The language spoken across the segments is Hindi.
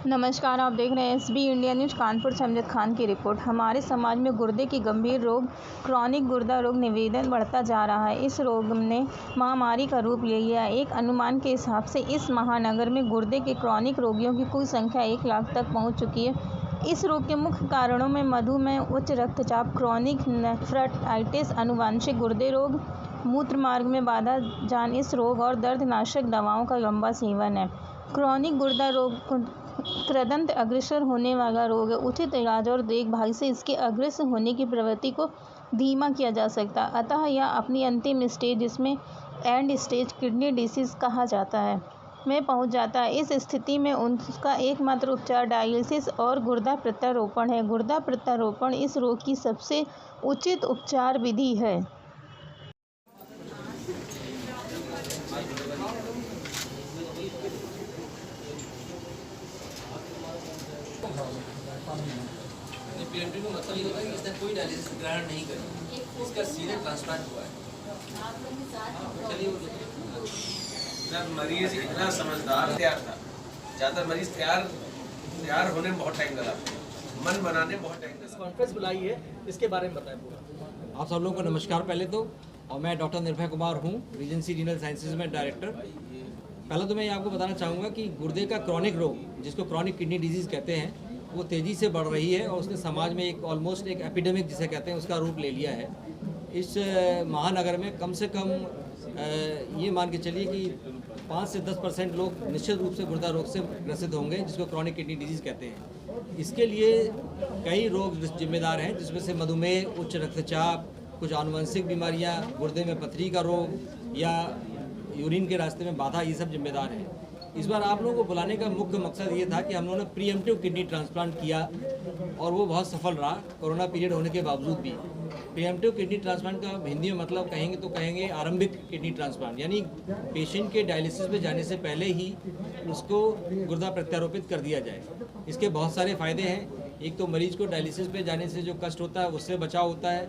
नमस्कार, आप देख रहे हैं एसबी इंडिया न्यूज़। कानपुर से अमजद खान की रिपोर्ट। हमारे समाज में गुर्दे की गंभीर रोग क्रॉनिक गुर्दा रोग निवेदन बढ़ता जा रहा है। इस रोग ने महामारी का रूप ले लिया है। एक अनुमान के हिसाब से इस महानगर में गुर्दे के क्रॉनिक रोगियों की कुल संख्या 1 लाख तक पहुंच चुकी है। इस रोग के मुख्य कारणों में मधुमेह, उच्च रक्तचाप, क्रॉनिक नेफ्राइटिस, आनुवंशिक गुर्दे रोग, मूत्र मार्ग में बाधा, जॉन्डिस रोग और दर्दनाशक दवाओं का लंबा सेवन है। क्रॉनिक गुर्दा रोग तुरंत अग्रसर होने वाला रोग है। उचित इलाज और देखभाल से इसके अग्रसर होने की प्रवृत्ति को धीमा किया जा सकता है, अतः यह अपनी अंतिम स्टेज, जिसमें एंड स्टेज किडनी डिसीज कहा जाता है, में पहुंच जाता है। इस स्थिति में उसका एकमात्र उपचार डायलिसिस और गुर्दा प्रत्यारोपण है। गुर्दा प्रत्यारोपण इस रोग की सबसे उचित उपचार विधि है। पीएमटी का मतलब ये होता है कि इसने कोई डायलिसिस ग्रहण नहीं करी, इसका सीधे ट्रांसप्लांट हुआ है। चलिए जब मरीज इतना समझदार तैयार था, ज़्यादा मरीज तैयार होने में बहुत टाइम लगा, मन बनाने में बहुत टाइम लगा। कॉन्फ्रेंस बुलाई है, इसके बारे में बताएं पूरा। आप सब लोगों को नमस्कार। पहले तो और मैं डॉक्टर निर्भय कुमार हूँ, रीजेंसी रीनल साइंसेज में डायरेक्टर। पहले तो मैं ये आपको बताना चाहूँगा कि गुर्दे का क्रॉनिक रोग, जिसको क्रॉनिक किडनी डिजीज़ कहते हैं, वो तेज़ी से बढ़ रही है और उसने समाज में एक ऑलमोस्ट एक एपिडेमिक जिसे कहते हैं उसका रूप ले लिया है। इस महानगर में कम से कम ये मान के चलिए कि 5 से 10% लोग निश्चित रूप से गुर्दा रोग से ग्रसित होंगे, जिसको क्रॉनिक किडनी डिजीज़ कहते हैं। इसके लिए कई रोग जिम्मेदार हैं, जिसमें से मधुमेह, उच्च रक्तचाप, कुछ आनुवंशिक बीमारियाँ, गुर्दे में पथरी का रोग या यूरिन के रास्ते में बाधा, ये सब जिम्मेदार हैं। इस बार आप लोगों को बुलाने का मुख्य मकसद ये था कि हम लोगों ने प्रीएम्प्टिव किडनी ट्रांसप्लांट किया और वो बहुत सफल रहा, कोरोना पीरियड होने के बावजूद भी। प्रीएम्प्टिव किडनी ट्रांसप्लांट का हिंदी में मतलब कहेंगे आरंभिक किडनी ट्रांसप्लांट, यानी पेशेंट के डायलिसिस में जाने से पहले ही उसको गुर्दा प्रत्यारोपित कर दिया जाए। इसके बहुत सारे फ़ायदे हैं। एक तो मरीज को डायलिसिस पे जाने से जो कष्ट होता है उससे बचाव होता है।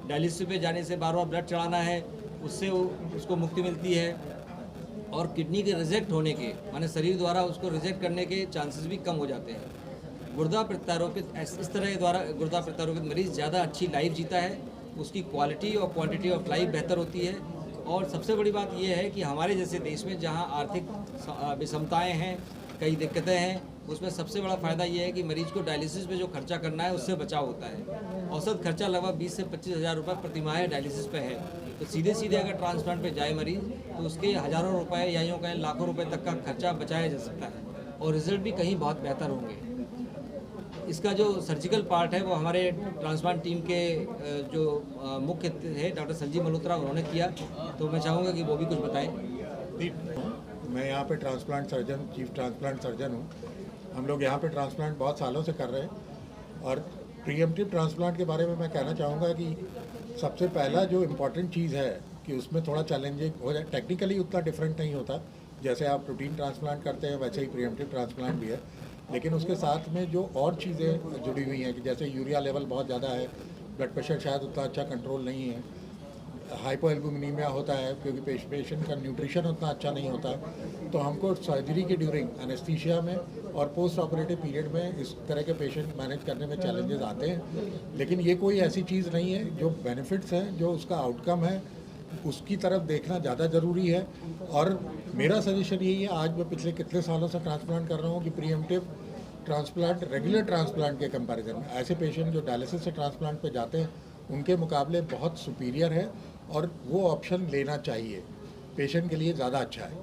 डायलिसिस पे जाने से बार बार ब्लड चढ़ाना है, उससे उसको मुक्ति मिलती है। और किडनी के रिजेक्ट होने के, माने शरीर द्वारा उसको रिजेक्ट करने के चांसेस भी कम हो जाते हैं। गुर्दा प्रत्यारोपित इस तरह के द्वारा गुर्दा प्रत्यारोपित मरीज ज़्यादा अच्छी लाइफ जीता है, उसकी क्वालिटी और क्वांटिटी ऑफ लाइफ बेहतर होती है। और सबसे बड़ी बात यह है कि हमारे जैसे देश में जहां आर्थिक विषमताएं हैं, कई दिक्कतें हैं, उसमें सबसे बड़ा फ़ायदा ये है कि मरीज को डायलिसिस में जो खर्चा करना है उससे बचाव होता है। औसत खर्चा लगभग 20 से 25 हज़ार रुपये प्रति माह डायलिसिस पे है। तो सीधे अगर ट्रांसप्लांट पे जाए मरीज तो उसके हज़ारों रुपए या यूँ कहें लाखों रुपए तक का खर्चा बचाया जा सकता है और रिजल्ट भी कहीं बहुत बेहतर होंगे। इसका जो सर्जिकल पार्ट है वो हमारे ट्रांसप्लांट टीम के जो मुख्य है डॉक्टर संजीव मल्होत्रा, उन्होंने किया। तो मैं चाहूँगा कि वो भी कुछ बताएं। मैं यहाँ पे transplant surgeon, chief transplant surgeon हूँ। हम लोग यहाँ पे ट्रांसप्लांट बहुत सालों से कर रहे हैं और प्रीएम्प्टिव ट्रांसप्लांट के बारे में मैं कहना चाहूँगा कि सबसे पहला जो इम्पोर्टेंट चीज़ है कि उसमें थोड़ा चैलेंजिंग हो जाए। टेक्निकली उतना डिफरेंट नहीं होता, जैसे आप रूटीन ट्रांसप्लांट करते हैं वैसे ही प्रीएम्प्टिव ट्रांसप्लांट भी है। लेकिन उसके साथ में जो और चीज़ें जुड़ी हुई हैं कि जैसे यूरिया लेवल बहुत ज़्यादा है, ब्लड प्रेशर शायद उतना अच्छा कंट्रोल नहीं है, हाइपोएल्बुमिनीमिया होता है क्योंकि पेशेंट का न्यूट्रिशन उतना अच्छा नहीं होता है। तो हमको सर्जरी के ड्यूरिंग एनेस्थीसिया में और पोस्ट ऑपरेटिव पीरियड में इस तरह के पेशेंट मैनेज करने में चैलेंजेस आते हैं। लेकिन ये कोई ऐसी चीज़ नहीं है, जो बेनिफिट्स हैं, जो उसका आउटकम है, उसकी तरफ देखना ज़्यादा ज़रूरी है। और मेरा सजेशन यही है, आज मैं पिछले कितने सालों से ट्रांसप्लांट कर रहा हूँ, कि प्रीएम्प्टिव ट्रांसप्लांट रेगुलर ट्रांसप्लांट के कंपैरिजन में ऐसे पेशेंट जो डायलिसिस से ट्रांसप्लांट पे जाते हैं उनके मुकाबले बहुत सुपीरियर है और वो ऑप्शन लेना चाहिए, पेशेंट के लिए ज़्यादा अच्छा है।